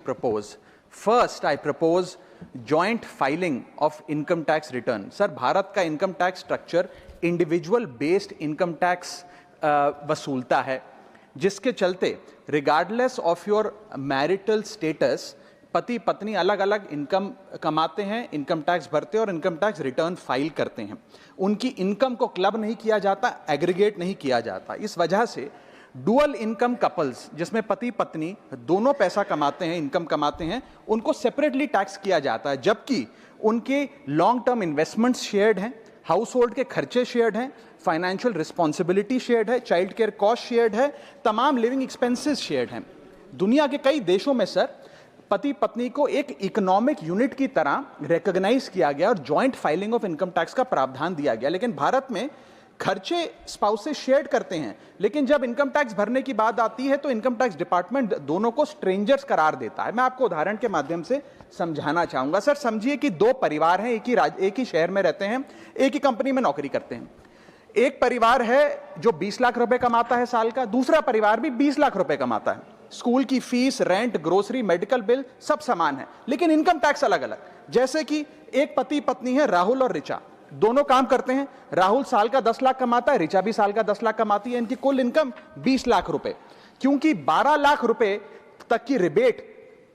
propose. First, I propose joint filing of income tax return. Sir, Bharat का income tax structure individual based income tax वसूलता है, जिसके चलते regardless of your marital status पति पत्नी अलग अलग इनकम कमाते हैं, इनकम टैक्स भरते हैं और इनकम टैक्स रिटर्न फाइल करते हैं। उनकी इनकम को क्लब नहीं किया जाता, एग्रीगेट नहीं किया जाता। इस वजह से डुअल इनकम कपल्स, जिसमें पति पत्नी दोनों पैसा कमाते हैं, इनकम कमाते हैं, उनको सेपरेटली टैक्स किया जाता है, जबकि उनके लॉन्ग टर्म इन्वेस्टमेंट्स शेयर्ड हैं, हाउस होल्ड के खर्चे शेयर्ड हैं, फाइनेंशियल रिस्पॉन्सिबिलिटी शेयर्ड है, चाइल्ड केयर कॉस्ट शेयर्ड है, तमाम लिविंग एक्सपेंसेस शेयर्ड हैं। दुनिया के कई देशों में सर पति पत्नी को एक इकोनॉमिक यूनिट की तरह रिकॉग्नाइज किया गया और joint filing of income tax का प्रावधान दिया गया। लेकिन भारत में खर्चे स्पाउसेस शेयर करते हैं, लेकिन जब इनकम टैक्स भरने की बात आती है तो इनकम टैक्स डिपार्टमेंट दोनों को स्ट्रेंजर्स करार देता है। मैं आपको उदाहरण के माध्यम से समझाना चाहूंगा। सर, समझिए कि दो परिवार हैं, एक ही शहर में रहते हैं, एक ही कंपनी में नौकरी करते हैं। एक परिवार है जो 20 लाख रुपए कमाता है साल का, दूसरा परिवार भी 20 लाख रुपए कमाता है। स्कूल की fees, rent, grocery, medical bill सब समान है, लेकिन इनकम टैक्स अलग अलग। जैसे कि एक पति पत्नी है, राहुल और ऋचा, दोनों काम करते हैं। राहुल साल का 10 लाख कमाता है, ऋचा भी साल का 10 लाख कमाती है। इनकी कुल इनकम 20 लाख रुपए। क्योंकि 12 लाख रुपए तक की रिबेट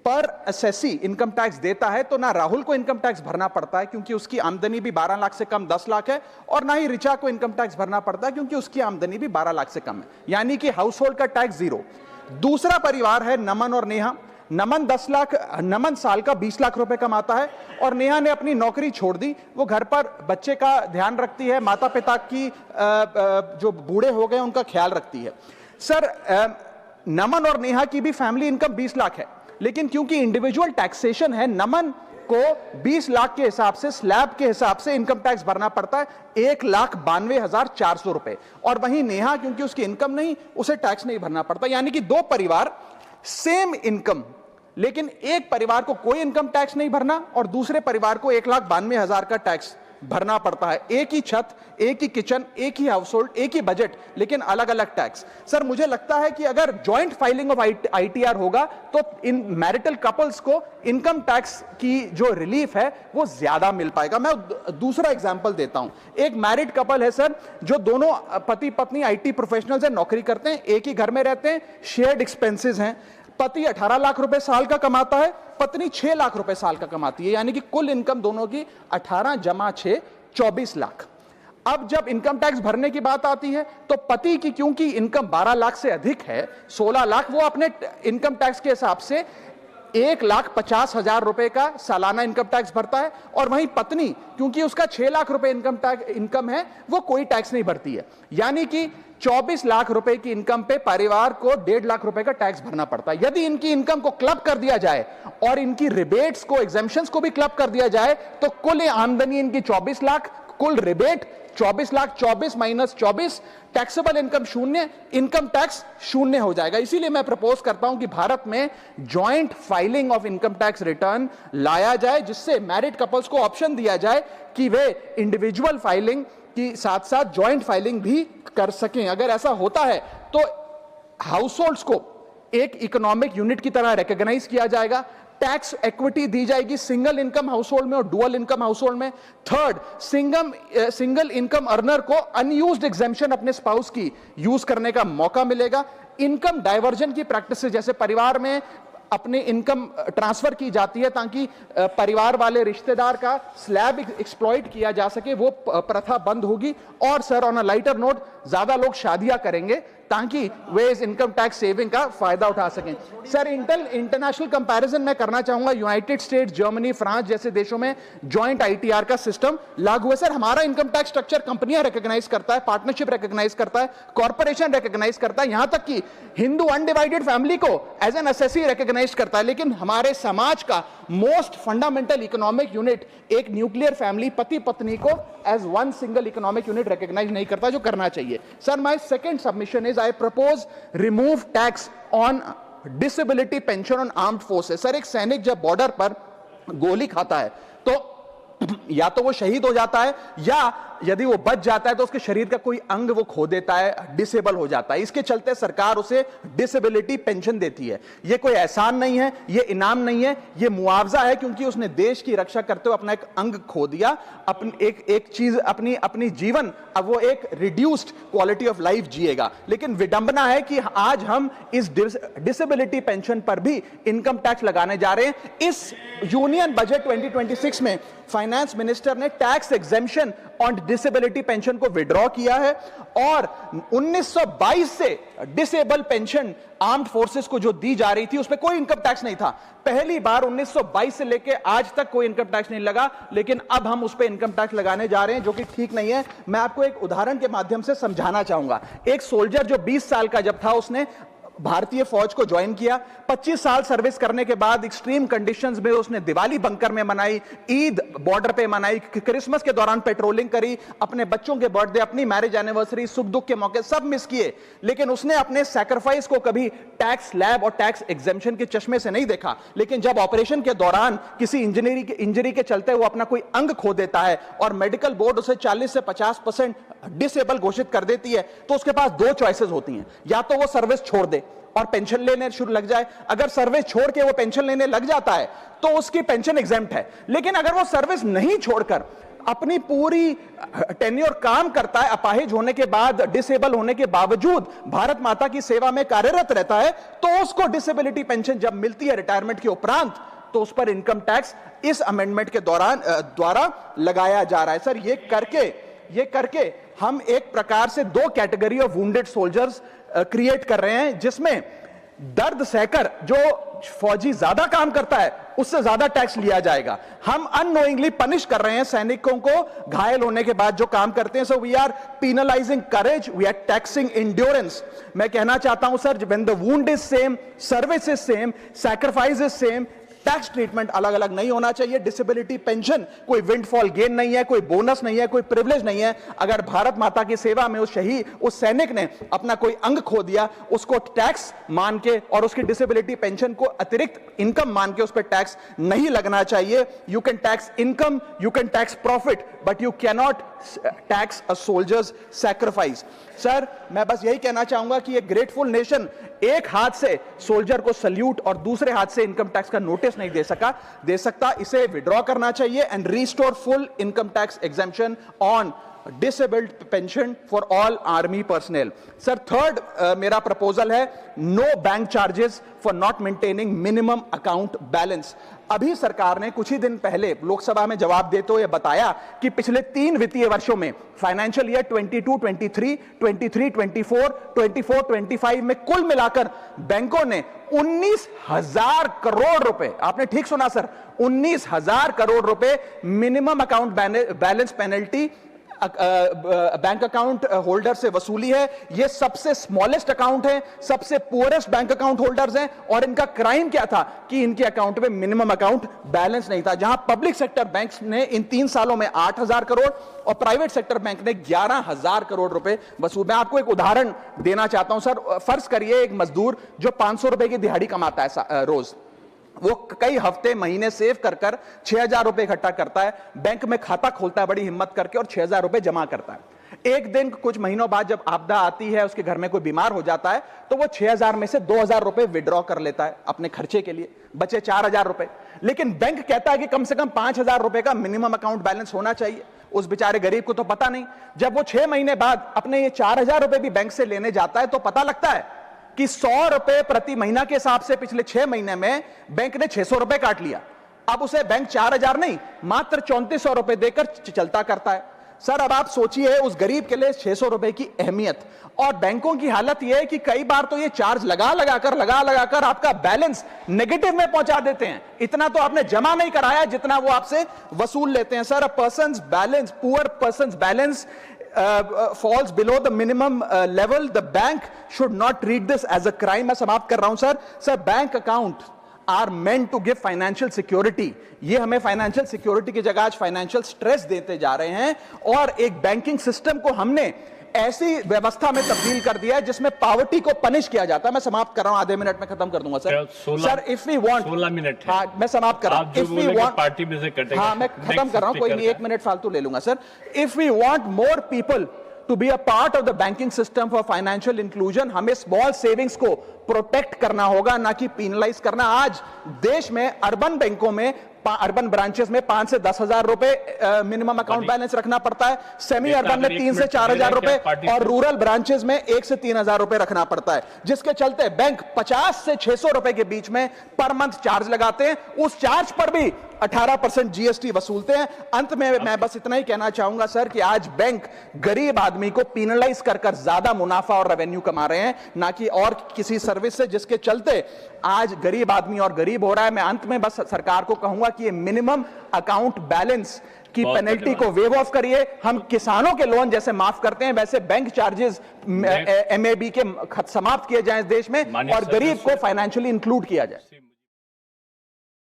पर असेसी इनकम टैक्स देता है, तो ना राहुल को इनकम टैक्स भरना पड़ता है क्योंकि उसकी आमदनी भी 12 लाख से कम 10 लाख है, और ना ही ऋचा को इनकम टैक्स भरना पड़ता है क्योंकि उसकी आमदनी भी 12 लाख से कम है, यानी कि हाउस होल्ड का टैक्स जीरो। दूसरा परिवार है नमन और नेहा। नमन साल का 20 लाख रुपए कमाता है और नेहा ने अपनी नौकरी छोड़ दी। वो घर पर बच्चे का ध्यान रखती है, माता पिता की जो बूढ़े हो गए उनका ख्याल रखती है। सर, नमन और नेहा की भी फैमिली इनकम 20 लाख है, लेकिन क्योंकि इंडिविजुअल टैक्सेशन है, नमन को 20 लाख के हिसाब से, स्लैब के हिसाब से इनकम टैक्स भरना पड़ता है 1,92,400 रुपए, और वहीं नेहा क्योंकि उसकी इनकम नहीं, उसे टैक्स नहीं भरना पड़ता। यानी कि दो परिवार, सेम इनकम, लेकिन एक परिवार को कोई इनकम टैक्स नहीं भरना और दूसरे परिवार को 1,92,000 का टैक्स भरना पड़ता है। एक ही छत, एक ही किचन, एक ही हाउस होल्ड, एक ही बजट, लेकिन अलग अलग टैक्स। सर, मुझे लगता है कि अगर जॉइंट फाइलिंग ऑफ आईटीआर होगा तो इन मैरिटल कपल्स को इनकम टैक्स की जो रिलीफ है वो ज्यादा मिल पाएगा। मैं दूसरा एग्जांपल देता हूं। एक मैरिड कपल है सर, जो दोनों पति पत्नी आईटी प्रोफेशनल्स हैं, नौकरी करते हैं, एक ही घर में रहते हैं, शेयर्ड एक्सपेंसेस हैं। पति 18 लाख रुपए साल का कमाता है, पत्नी 6 लाख रुपए साल का कमाती है, यानी कि कुल इनकम दोनों की 18 जमा 6 24 लाख। अब जब इनकम टैक्स भरने की बात आती है तो पति की क्योंकि इनकम 12 लाख से अधिक है, 16 लाख, वो अपने इनकम टैक्स के हिसाब से 1,50,000 रुपए का सालाना इनकम टैक्स भरता है, और वहीं पत्नी क्योंकि उसका 6 लाख रुपए इनकम है, वो कोई टैक्स नहीं भरती है। यानी कि 24 लाख रुपए की इनकम पे परिवार को 1.5 लाख रुपए का टैक्स भरना पड़ता है। यदि इनकी इनकम को क्लब कर दिया जाए और इनकी रिबेट्स को, एग्जेम्पशंस को भी क्लब कर दिया जाए, तो कुल आमदनी इनकी 24 लाख, कुल rebate 24 lakh, 24 minus 24, taxable income शून्य, इनकम टैक्स शून्य हो जाएगा। इसीलिए मैं प्रपोज करता हूं कि भारत में joint filing of income tax return लाया जाए, जिससे मैरिड कपल्स को ऑप्शन दिया जाए कि वे इंडिविजुअल फाइलिंग की साथ साथ जॉइंट फाइलिंग भी कर सकें। अगर ऐसा होता है तो हाउस होल्ड्स को एक इकोनॉमिक यूनिट की तरह रिकॉग्नाइज किया जाएगा, टैक्स इक्विटी दी जाएगी सिंगल इनकम हाउस होल्ड में और डुअल इनकम हाउस होल्ड में। थर्ड, सिंगल इनकम अर्नर को अनयूज्ड एग्जेम्पशन अपने स्पाउस की यूज करने का मौका मिलेगा। इनकम डाइवर्जन की प्रैक्टिस, जैसे परिवार में अपने इनकम ट्रांसफर की जाती है ताकि परिवार वाले रिश्तेदार का स्लैब एक्सप्लॉइट किया जा सके, वो प्रथा बंद होगी। और sir, on a lighter note, ज्यादा लोग शादियां करेंगे ताकि वे इस इनकम टैक्स सेविंग का फायदा उठा सकें। सर, इंटरनेशनल कंपैरिजन मैं करना चाहूंगा। यूनाइटेड स्टेट्स, जर्मनी, फ्रांस जैसे देशों में जॉइंट आईटीआर का सिस्टम लागू है। सर, हमारा इनकम टैक्स स्ट्रक्चर कंपनियां रिकॉग्नाइज करता है, पार्टनरशिप रिकॉग्नाइज करता है, कॉर्पोरेशन रिकॉग्नाइज करता है, यहां तक कि हिंदू अनडिवाइडेड फैमिली को एज एन एसएससी रिकॉग्नाइज करता है। लेकिन हमारे समाज का मोस्ट फंडामेंटल इकोनॉमिक यूनिट, एक न्यूक्लियर फैमिली, पति पत्नी को as one single economic unit recognise नहीं करता, जो करना चाहिए। Sir, my second submission is I propose remove tax on disability pension on armed forces. Sir, एक सैनिक जब बॉर्डर पर गोली खाता है तो या तो वो शहीद हो जाता है या यदि वो बच जाता है तो उसके शरीर का कोई अंग वो खो देता है, डिसेबल हो जाता है। इसके चलते सरकार उसे डिसेबिलिटी पेंशन देती है। ये कोई एहसान नहीं है, ये इनाम नहीं है, ये मुआवजा है, क्योंकि उसने देश की रक्षा करते हुए अपना एक अंग खो दिया, अपनी एक चीज, अपनी जीवन, अब वो एक रिड्यूस्ड क्वालिटी ऑफ लाइफ जिएगा। लेकिन विडंबना है कि आज हम इस डिसेबिलिटी पेंशन पर भी इनकम टैक्स लगाने जा रहे हैं। इस यूनियन बजट 2026 में फाइनेंस मिनिस्टर ने tax exemption on disability pension को विड्रॉ किया है, और 1922 से डिसेबल पेंशन आर्म्ड फोर्सेस को जो दी जा रही थी उस पर कोई इनकम टैक्स नहीं था। पहली बार 1922 से लेके आज तक कोई इनकम टैक्स नहीं लगा, लेकिन अब हम उस पर इनकम टैक्स लगाने जा रहे हैं, जो कि ठीक नहीं है। मैं आपको एक उदाहरण के माध्यम से समझाना चाहूंगा। एक सोल्जर जो 20 साल का जब था, उसने भारतीय फौज को ज्वाइन किया। 25 साल सर्विस करने के बाद एक्सट्रीम कंडीशंस में उसने दिवाली बंकर में मनाई, ईद बॉर्डर पे मनाई, क्रिसमस के दौरान पेट्रोलिंग करी, अपने बच्चों के बर्थडे, अपनी मैरिज एनिवर्सरी, सुख दुख के मौके सब मिस किए। लेकिन उसने अपने सैक्रिफाइस को कभी टैक्स लैब और टैक्स एग्जेम्पशन के चश्मे से नहीं देखा। लेकिन जब ऑपरेशन के दौरान किसी इंजरी के चलते वो अपना कोई अंग खो देता है और मेडिकल बोर्ड उसे 40 से 50% डिसेबल घोषित कर देती है, तो उसके पास दो चॉइसेस होती हैं। या तो वो सर्विस छोड़ दे और पेंशन लेने शुरू लग जाए। अगर सर्विस छोड़ के वो पेंशन लेने लग जाता है तो उसकी पेंशन एग्जेम्प्ट है। लेकिन अगर वो सर्विस नहीं छोड़कर अपनी पूरी टेन्योर काम करता है, अपाहिज होने के बाद, डिसेबल होने के बावजूद भारत माता की सेवा में कार्यरत रहता है, तो उसको डिसेबिलिटी पेंशन जब मिलती है रिटायरमेंट के उपरांत, तो उस पर इनकम टैक्स इस अमेंडमेंट के द्वारा लगाया जा रहा है। सर, ये करके हम एक प्रकार से दो category of wounded soldiers create कर रहे हैं, जिसमें दर्द सहकर जो फौजी ज्यादा काम करता है उससे ज्यादा टैक्स लिया जाएगा। हम अननोइंगली पनिश कर रहे हैं सैनिकों को घायल होने के बाद जो काम करते हैं। So we are penalising courage, we are taxing endurance. मैं कहना चाहता हूं sir, when the wound is same, service is same, sacrifice is same, tax treatment अलग अलग नहीं होना चाहिए। डिसेबिलिटी पेंशन कोई विंडफॉल गेन नहीं है, कोई बोनस नहीं है, कोई प्रिविलेज नहीं है। अगर भारत माता की सेवा में उस सैनिक ने अपना कोई अंग खो दिया, उसको टैक्स मान के और उसकी डिसेबिलिटी पेंशन को अतिरिक्त इनकम मान के उस पर टैक्स नहीं लगना चाहिए। You can tax income, you can tax profit, but you cannot tax a soldiers sacrifice. Sir, मैं बस यही कहना चाहूंगा कि एक ग्रेटफुल नेशन एक हाथ से सोल्जर को सल्यूट और दूसरे हाथ से इनकम टैक्स का नोटिस नहीं दे सकता। इसे विड्रॉ करना चाहिए and restore full income tax exemption on disabled pension for all army personnel. Sir, third मेरा प्रपोजल है no bank charges for not maintaining minimum account balance. अभी सरकार ने कुछ ही दिन पहले लोकसभा में जवाब देते हुए बताया कि पिछले 3 वित्तीय वर्षों में फाइनेंशियल ईयर 22-23, 23-24, 24-25 में कुल मिलाकर बैंकों ने 19,000 करोड़ रुपए, आपने ठीक सुना सर, 19,000 करोड़ रुपए minimum account balance penalty bank account holder से वसूली है। ये सबसे स्मॉलेस्ट अकाउंट है, सबसे पुअरेस्ट बैंक अकाउंट होल्डर्स हैं, और इनका क्राइम क्या था कि इनके अकाउंट में मिनिमम अकाउंट बैलेंस नहीं था। जहां पब्लिक सेक्टर बैंक्स ने इन 3 सालों में 8,000 करोड़ और प्राइवेट सेक्टर बैंक ने 11,000 करोड़ रुपए वसूल। मैं आपको एक उदाहरण देना चाहता हूं सर। फर्ज करिए एक मजदूर जो 500 रुपए की दिहाड़ी कमाता है रोज, वो कई हफ्ते महीने सेव कर 6,000 रुपए इकट्ठा करता है, बैंक में खाता खोलता है बड़ी हिम्मत करके और 6,000 रुपए जमा करता है। एक दिन कुछ महीनों बाद जब आपदा आती है, उसके घर में कोई बीमार हो जाता है, तो वो 6,000 में से 2,000 रुपए विड्रॉ कर लेता है अपने खर्चे के लिए, बचे 4,000 रुपए। लेकिन बैंक कहता है कि कम से कम 5,000 रुपए का मिनिमम अकाउंट बैलेंस होना चाहिए। उस बेचारे गरीब को तो पता नहीं। जब वो 6 महीने बाद अपने ये 4,000 रुपए भी बैंक से लेने जाता है तो पता लगता है कि 100 रुपए प्रति महीना के हिसाब से पिछले 6 महीने में बैंक ने 600 रुपए काट लिया। अब उसे बैंक 4,000 नहीं, मात्र 3,400 रुपए देकर चलता करता है। सर, अब आप सोचिए उस गरीब के लिए 600 रुपए की अहमियत। और बैंकों की हालत यह है कि कई बार तो ये चार्ज लगा लगाकर आपका बैलेंस नेगेटिव में पहुंचा देते हैं। इतना तो आपने जमा नहीं कराया जितना वो आपसे वसूल लेते हैं। Sir, poor persons balance falls below the minimum level, the bank should not treat this as a crime। मैं समाप्त कर रहा हूं sir. Sir, bank account are meant to give financial security। ये हमें फाइनेंशियल सिक्योरिटी की जगह आज फाइनेंशियल स्ट्रेस देते जा रहे हैं, और एक बैंकिंग सिस्टम को हमने ऐसी व्यवस्था में तब्दील कर दिया है जिसमें पॉवर्टी को पनिश किया जाता है। मैं समाप्त कर रहा हूं, आधे मिनट में खत्म कर दूंगा sir. Sir if we want 16 minute, हाँ मैं समाप्त कर रहा हूं। इफ वी वांट पार्टी में से कटेगा, हाँ मैं खत्म कर रहा हूं, कोई नहीं, 1 मिनट फालतू ले लूंगा सर। If we want more people to be a part of the banking system for financial inclusion, हमें स्मॉल सेविंग्स को प्रोटेक्ट करना होगा, ना कि पेनलाइज करना। आज देश में अर्बन बैंकों में, अर्बन ब्रांचेस में 5 से 10 हजार रुपए मिनिमम अकाउंट बैलेंस रखना पड़ता है, सेमी अर्बन में 3 से 4 हजार रुपए, और रूरल ब्रांचेस में 1 से 3 हजार रुपए रखना पड़ता है, जिसके चलते बैंक 50 से 600 रुपए के बीच में पर मंथ चार्ज लगाते हैं। उस चार्ज पर भी 18% जीएसटी वसूलते हैं। अंत में मैं बस इतना ही कहना चाहूंगा सर कि आज बैंक गरीब आदमी को पेनलाइज कर ज्यादा मुनाफा और रेवेन्यू कमा रहे हैं, ना कि और किसी सर्विस से, जिसके चलते आज गरीब आदमी और गरीब हो रहा है। मैं अंत में बस सरकार को कहूंगा कि ये मिनिमम अकाउंट बैलेंस की पेनल्टी को वेव ऑफ करिए। हम किसानों के लोन जैसे माफ करते हैं, वैसे बैंक चार्जेस एमएबी के समाप्त किए जाएं इस देश में, और गरीब को फाइनेंशियली इंक्लूड किया जाए।